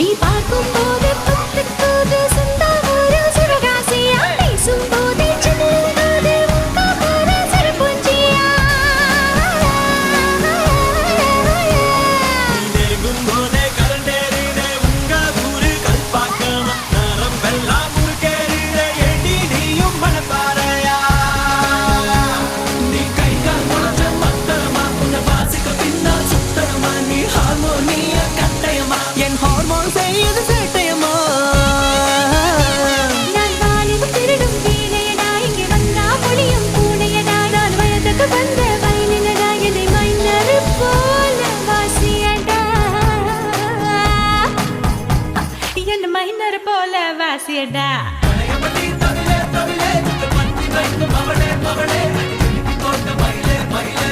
நீ பார்க்கும் போது பக்கத்தோடு சொந்தம் ஒரு சிவகாசியா பேசும் போது சின்னது உங்க போல சிறுபூஞ்சியா நெருங்கும் போதே கலண்டேறினே உங்க ஊரு கல்பாக்கமா நரம்பெல்லாம் முறுக்கேறினே ஏண்டி நீயும் மனப்பாறையா நீ கை கால் முளைச்ச மத்தரமா உன்னை வாசிக்க பின்னால் சுத்தரமா நீ ஹார்மோனிய கட்டயமா என் ஹார்மோன் செய்யுது சேட்டையமா நான் வாலிப திருடும் வீணையடா இங்கே வந்தா பொழியும் பூனையடா நான் வயதுக்கு வந்த வயலினடா என்னை மைனரு போல வாசியடா என்ன மைனர் போல வாசியடா பழையபடி தவிலே தவிலே பத்தி வைக்கும் மகளே மகளே போட்ட மயிலே மயிலே